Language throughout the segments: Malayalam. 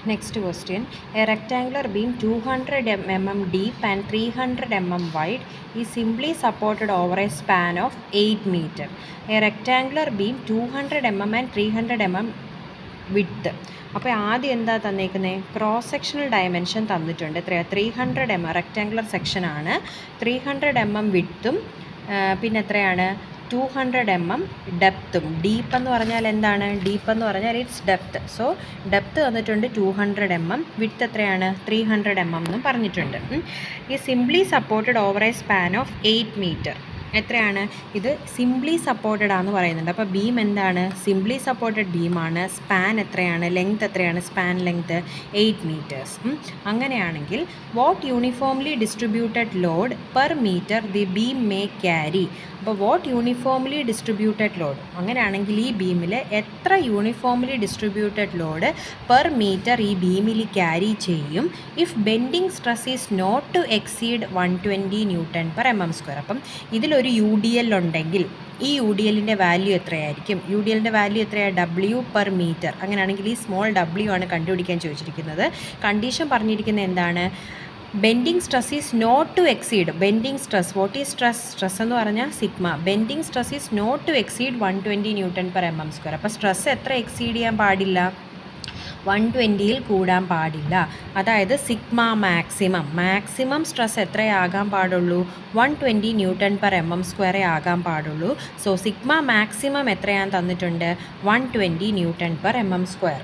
Next question. A rectangular beam 200 mm deep and 300 mm wide is simply supported over a span of 8 meter. A rectangular beam 200 mm and 300 mm width. അപ്പോൾ ആദ്യം എന്താ തന്നേക്കുന്നത്? ക്രോസ് സെക്ഷണൽ ഡയമെൻഷൻ തന്നിട്ടുണ്ട്. എത്രയാണ്? 300 mm റെക്റ്റാങ്കുലർ സെക്ഷനാണ്. 300 mm വിഡ്ത്തും പിന്നെ എത്രയാണ്? 200 mm ഡെപ്ത്തും. ഡീപ്പ് എന്ന് പറഞ്ഞാൽ എന്താണ്? ഡീപ്പ് എന്ന് പറഞ്ഞാൽ ഇറ്റ്സ് ഡെപ്ത്ത്. സോ ഡെപ്ത്ത് തന്നിട്ടുണ്ട് 200 mm, വിഡ്ത്ത് എത്രയാണ്? 300 mm എന്നും പറഞ്ഞിട്ടുണ്ട്. ഈ simply supported over a span of 8 meter. എത്രയാണ്? ഇത് സിംപ്ലി സപ്പോർട്ടഡ് ആണെന്ന് പറയുന്നുണ്ട്. അപ്പോൾ ബീം എന്താണ്? സിംപ്ലി സപ്പോർട്ടഡ് ബീമാണ്. സ്പാൻ എത്രയാണ്? ലെങ്ത് എത്രയാണ്? Span length 8 meters. അങ്ങനെയാണെങ്കിൽ what uniformly distributed load per meter the beam may carry. അപ്പോൾ വാട്ട് യൂണിഫോംലി ഡിസ്ട്രിബ്യൂട്ടഡ് ലോഡ്, അങ്ങനെയാണെങ്കിൽ ഈ ബീമിൽ എത്ര uniformly distributed load per meter ഈ ബീമിൽ ക്യാരി ചെയ്യും if bending stress is not to exceed 120 newton per mm². അപ്പം ഇതിലൊരു UDL ഉണ്ടെങ്കിൽ ഈ UDLൻ്റെ വാല്യൂ എത്രയായിരിക്കും? UDLൻ്റെ വാല്യൂ എത്രയാണ്? W per metre. അങ്ങനെയാണെങ്കിൽ ഈ സ്മോൾ W ആണ് കണ്ടുപിടിക്കാൻ ചോദിച്ചിരിക്കുന്നത്. കണ്ടീഷൻ പറഞ്ഞിരിക്കുന്നത് എന്താണ്? Bending stress is not to exceed. Bending stress, what is stress? Stress എന്ന് പറഞ്ഞാൽ sigma. Bending stress is not to exceed 120 newton per mm². അപ്പോൾ സ്ട്രെസ് എത്ര എക്സീഡ് ചെയ്യാൻ പാടില്ല? 120ൽ കൂടാൻ പാടില്ല. അതായത് സിഗ്മ മാക്സിമം സ്ട്രെസ് എത്രയാകാൻ പാടുള്ളൂ? 120 ന്യൂട്ടൺ പെർ mm² ആകാൻ പാടുള്ളൂ. സോ സിഗ്മ മാക്സിമം എത്രയാണെന്ന് തന്നിട്ടുണ്ട്? 120 newton per mm².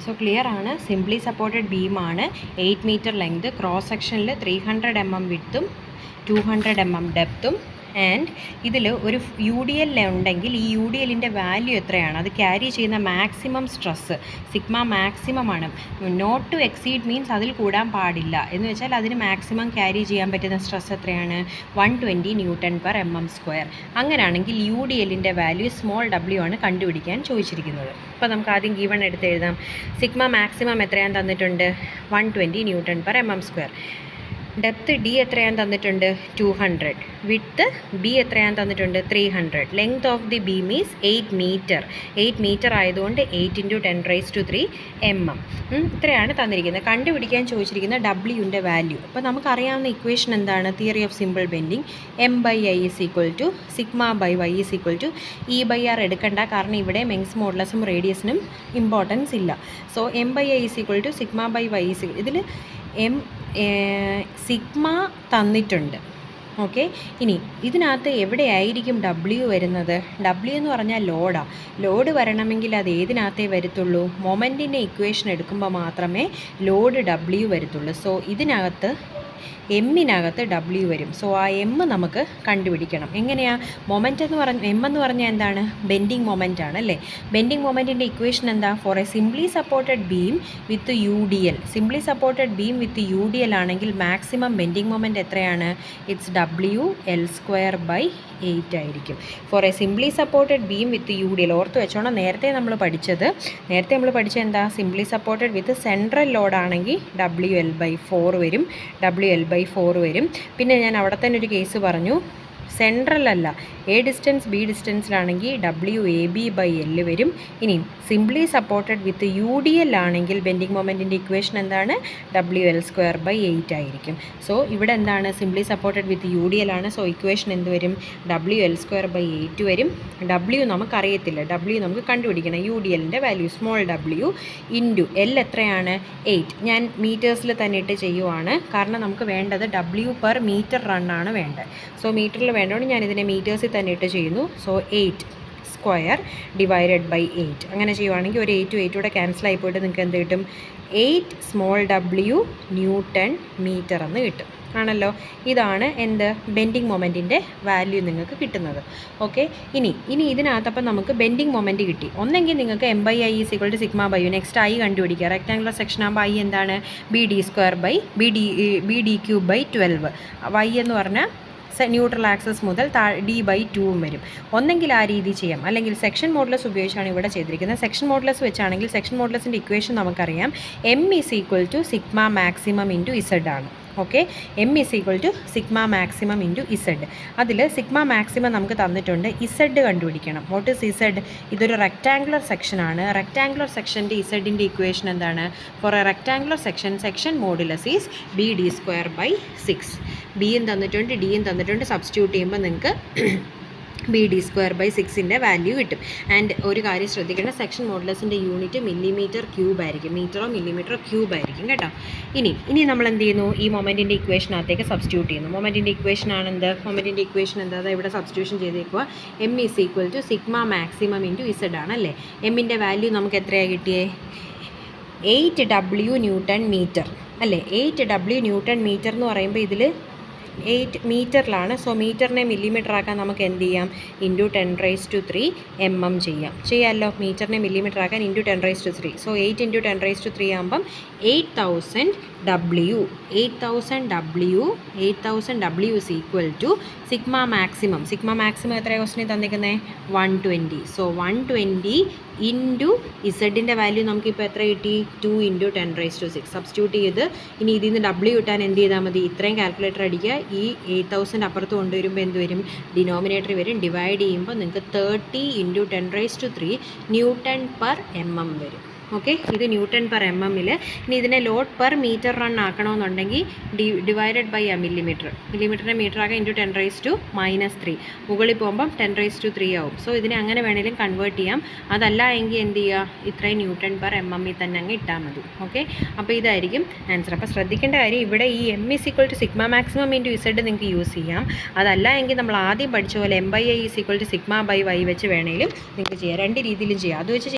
So clear ആണ്. സിംപ്ലി സപ്പോർട്ടഡ് ബീമാണ്. 8 മീറ്റർ ലെങ്ത്, ക്രോസ് സെക്ഷനിൽ 300 mm വിഡ്ത്തും 200 mm ഡെപ്ത്തും. ആൻഡ് ഇതിൽ ഒരു UDL ഉണ്ടെങ്കിൽ ഈ UDLൻ്റെ വാല്യൂ എത്രയാണ്? അത് ക്യാരി ചെയ്യുന്ന മാക്സിമം സ്ട്രെസ് സിഗ്മ മാക്സിമമാണ്. നോട്ട് ടു എക്സീഡ് മീൻസ് അതിൽ കൂടാൻ പാടില്ല എന്ന് വെച്ചാൽ അതിന് മാക്സിമം ക്യാരി ചെയ്യാൻ പറ്റുന്ന സ്ട്രെസ് എത്രയാണ്? 120 ന്യൂട്ടൺ പെർ mm². അങ്ങനെയാണെങ്കിൽ UDLൻ്റെ വാല്യൂ സ്മോൾ w ആണ് കണ്ടുപിടിക്കാൻ ചോദിച്ചിരിക്കുന്നത്. അപ്പോൾ നമുക്ക് ആദ്യം ഗീവൺ എടുത്ത് എഴുതാം. സിഗ്മ മാക്സിമം എത്രയാണെന്ന് തന്നിട്ടുണ്ട്? 120 newton per mm². Depth D എത്രയാണെന്ന് തന്നിട്ടുണ്ട്? 200. വിഡ്ത്ത് B എത്രയാണെന്ന് തന്നിട്ടുണ്ട്? 300. Length of the beam is 8 metre. 8 metre ആയതുകൊണ്ട് 8 × 10⁻³ mm. ഇത്രയാണ് തന്നിരിക്കുന്നത്. കണ്ടുപിടിക്കാൻ ചോദിച്ചിരിക്കുന്ന W-ൻ്റെ വാല്യൂ. അപ്പോൾ നമുക്കറിയാവുന്ന ഇക്വേഷൻ എന്താണ്? Theory of simple bending. M/I = σ/y = E/r എടുക്കണ്ട, കാരണം ഇവിടെ ലെങ്ത് മോഡുലസും റേഡിയസിനും ഇമ്പോർട്ടൻസ് ഇല്ല. So M/I = σ/y. ഇതിൽ സിഗ്മ തന്നിട്ടുണ്ട്. ഓക്കെ, ഇനി ഇതിനകത്ത് എവിടെയായിരിക്കും W വരുന്നത്? W എന്ന് പറഞ്ഞാൽ ലോഡാണ്. ലോഡ് വരണമെങ്കിൽ അത് ഏതിനകത്തേ വരത്തുള്ളൂ? മൊമെൻറ്റിൻ്റെ ഇക്വേഷൻ എടുക്കുമ്പോൾ മാത്രമേ ലോഡ് W വരത്തുള്ളൂ. സോ ഇതിനകത്ത് എമ്മിനകത്ത് W വരും. സോ ആ M നമുക്ക് കണ്ടുപിടിക്കണം. എങ്ങനെയാണ്? മൊമെൻ്റ് എന്ന് M എന്ന് പറഞ്ഞാൽ എന്താണ്? ബെൻഡിങ് മൊമെൻ്റ് ആണ് അല്ലേ? ബെൻഡിങ് മൊമെൻറ്റിൻ്റെ ഇക്വേഷൻ എന്താ? For a simply supported beam with UDL. Simply supported beam with UDL ആണെങ്കിൽ മാക്സിമം ബെൻഡിങ് മൊമെൻ്റ് എത്രയാണ്? ഇറ്റ്സ് WL²/8 ആയിരിക്കും. For a simply supported beam with UDL ഓർത്ത് വെച്ചോണം. നേരത്തെ നമ്മൾ പഠിച്ചത് എന്താ? സിംപ്ലി സപ്പോർട്ടഡ് വിത്ത് സെൻട്രൽ ലോഡാണെങ്കിൽ WL/4 വരും. WL/4 വരും. പിന്നെ ഞാൻ അവിടെ തന്നെ ഒരു കേസ് പറഞ്ഞു, സെൻട്രൽ അല്ല, A ഡിസ്റ്റൻസ് B ഡിസ്റ്റൻസിലാണെങ്കിൽ WAB/L വരും. ഇനി സിംപ്ലി സപ്പോർട്ടഡ് വിത്ത് UDL ആണെങ്കിൽ ബെൻഡിങ് മൊമെൻറ്റിൻ്റെ ഇക്വേഷൻ എന്താണ്? WL²/8 ആയിരിക്കും. സോ ഇവിടെ എന്താണ്? സിംപ്ലി സപ്പോർട്ടഡ് വിത്ത് UDL ആണ്. സോ ഇക്വേഷൻ എന്ത് വരും? WL²/8 വരും. W നമുക്കറിയത്തില്ല, W നമുക്ക് കണ്ടുപിടിക്കണം. UDLൻ്റെ value small w into L എത്രയാണ്? 8. ഞാൻ മീറ്റേഴ്സിൽ തന്നെ ഇട്ട് ചെയ്യുവാണ്, കാരണം നമുക്ക് വേണ്ടത് W പെർ മീറ്റർ റണ്ണാണ് വേണ്ടത്. സോ മീറ്ററിൽ വേണ്ടതുകൊണ്ട് ഞാൻ ഇതിനെ മീറ്റേഴ്സിൽ തന്നെ ഇട്ട് ചെയ്യുന്നു. സോ 8² / 8. അങ്ങനെ ചെയ്യുവാണെങ്കിൽ ഒരു 8 കൂടെ ക്യാൻസൽ ആയി പോയിട്ട് നിങ്ങൾക്ക് എന്ത് കിട്ടും? 8 സ്മോൾ w ന്യൂട്ടൺ മീറ്റർ എന്ന് കിട്ടും. ആണല്ലോ. ഇതാണ് എന്ത്? ബെൻഡിങ് മൊമെൻറ്റിൻ്റെ വാല്യൂ നിങ്ങൾക്ക് കിട്ടുന്നത്. ഓക്കെ, ഇനി ഇതിനകത്തപ്പം നമുക്ക് ബെൻഡിങ് മൊമെൻറ്റ് കിട്ടി. ഒന്നെങ്കിൽ നിങ്ങൾക്ക് M/I = σ/y. നെക്സ്റ്റ് I കണ്ടുപിടിക്കുക. റെക്ടാങ്കുലർ സെക്ഷൻ ആകുമ്പോൾ I എന്താണ്? BD²/12. Y എന്ന് പറഞ്ഞാൽ ന്യൂട്രൽ ആക്സസ് മുതൽ D/2 വരും. ഒന്നെങ്കിൽ ആ രീതി ചെയ്യാം, അല്ലെങ്കിൽ സെക്ഷൻ മോഡുലസ് ഉപയോഗിച്ചാണ് ഇവിടെ ചെയ്തിരിക്കുന്നത്. സെക്ഷൻ മോഡുലസ് വെച്ചാണെങ്കിൽ സെക്ഷൻ മോഡുലസിൻ്റെ ഇക്വേഷൻ നമുക്കറിയാം. M = σ maximum × Z ആണ്. Okay. M is equal to sigma maximum into Z. അതിൽ സിഗ്മ മാക്സിമം നമുക്ക് തന്നിട്ടുണ്ട്, ഇസഡ് കണ്ടുപിടിക്കണം. What is Z? ഇതൊരു റെക്റ്റാങ്കുലർ സെക്ഷനാണ്. റെക്റ്റാങ്കുലർ സെക്ഷൻ്റെ ഇസഡിൻ്റെ ഇക്വേഷൻ എന്താണ്? For a rectangular section modulus is B D square by 6. ബിയും തന്നിട്ടുണ്ട്, ഡിയും തന്നിട്ടുണ്ട്. സബ്സ്റ്റിറ്റ്യൂട്ട് ചെയ്യുമ്പോൾ നിങ്ങൾക്ക് ബി ഡി സ്ക്വയർ ബൈ 6ൻ്റെ വാല്യൂ കിട്ടും. ആൻഡ് ഒരു കാര്യം ശ്രദ്ധിക്കണം, സെക്ഷൻ മോഡുലസിൻ്റെ യൂണിറ്റ് മില്ലിമീറ്റർ ക്യൂബ് ആയിരിക്കും, മീറ്ററോ മില്ലിമീറ്ററോ ക്യൂബ് ആയിരിക്കും കേട്ടോ. ഇനി നമ്മൾ എന്ത് ചെയ്യുന്നു? ഈ മൊമെൻറ്റിൻ്റെ ഇക്വേഷനകത്തേക്ക് സബ്സ്റ്റിറ്റ്യൂട്ട് ചെയ്യുന്നു. മൊമെൻറ്റിൻ്റെ ഇക്വേഷൻ ആണെന്ത്? മൊമെൻറ്റിൻ്റെ ഇക്വേഷൻ എന്താ? അതായത് ഇവിടെ സബ്സ്റ്റിറ്റ്യൂഷൻ ചെയ്തേക്കുക. M is equal to sigma maximum into Z ആണല്ലേ. എമ്മിൻ്റെ വാല്യൂ നമുക്ക് എത്രയാണ് കിട്ടിയേ? 8W ന്യൂട്ടൺ മീറ്റർ അല്ലേ. 8W ന്യൂട്ടൺ മീറ്റർ എന്ന് പറയുമ്പോൾ ഇതിൽ 8 മീറ്ററിലാണ്. സോ മീറ്ററിനെ മില്ലിമീറ്റർ ആക്കാൻ നമുക്ക് എന്ത് ചെയ്യാം? ഇൻറ്റു 10⁻³ mm ചെയ്യാമല്ലോ. മീറ്ററിനെ മില്ലിമീറ്റർ ആക്കാൻ ഇൻറ്റു 10⁻³ സോ 8 × 10⁻³ ആകുമ്പം 8000W. 8000W is equal to sigma maximum. Sigma maximum എത്രയാണ് ക്വസ്റ്റിനിൽ തന്നിരിക്കുന്നത്? 120. സോ 120 ഇൻറ്റു ഇസഡിൻ്റെ വാല്യൂ നമുക്കിപ്പോൾ എത്ര കിട്ടി? 2 × 10⁻⁶. സബ്സ്റ്റിറ്റ്യൂട്ട് ചെയ്ത് ഇനി ഇതിൽ നിന്ന് W കിട്ടാൻ എന്ത് ചെയ്താൽ മതി? ഇത്രയും കാൽക്കുലേറ്റർ അടിക്കുക. ഈ 8000 അപ്പുറത്ത് കൊണ്ടുവരുമ്പോൾ എന്ത് വരും? ഡിനോമിനേറ്റർ വരും. ഡിവൈഡ് ചെയ്യുമ്പോൾ നിങ്ങൾക്ക് 30 × 10⁻³ ന്യൂട്ടൺ പെർ mm വരും. ഓക്കെ, ഇത് ന്യൂട്ടൺ പെർ MM-ൽ. ഇനി ഇതിനെ ലോഡ് പെർ മീറ്റർ റൺ ആക്കണമെന്നുണ്ടെങ്കിൽ ഡിവൈഡഡ് ബൈ മില്ലിമീറ്ററിനെ മീറ്റർ ആക്കാൻ ഇൻറ്റു 10⁻³ മുകളിൽ പോകുമ്പം 10⁻³ ആവും. സോ ഇതിനെ അങ്ങനെ വേണമെങ്കിലും കൺവേർട്ട് ചെയ്യാം. അതല്ല എങ്കിൽ എന്ത് ചെയ്യുക? ഇത്രയും ന്യൂട്ടൺ പെർ MM-ൽ തന്നെ അങ്ങ് ഇട്ടാൽ മതി. ഓക്കെ, അപ്പോൾ ഇതായിരിക്കും ആൻസർ. അപ്പോൾ ശ്രദ്ധിക്കേണ്ട കാര്യം ഇവിടെ ഈ M is equal to sigma maximum into Z നിങ്ങൾക്ക് യൂസ് ചെയ്യാം. അതല്ല എങ്കിൽ നമ്മൾ ആദ്യം പഠിച്ച പോലെ M/I is equal to sigma by y വെച്ച് വേണമെങ്കിലും നിങ്ങൾക്ക് ചെയ്യാം. രണ്ട് രീതിയിലും ചെയ്യാം. അത് വെച്ച്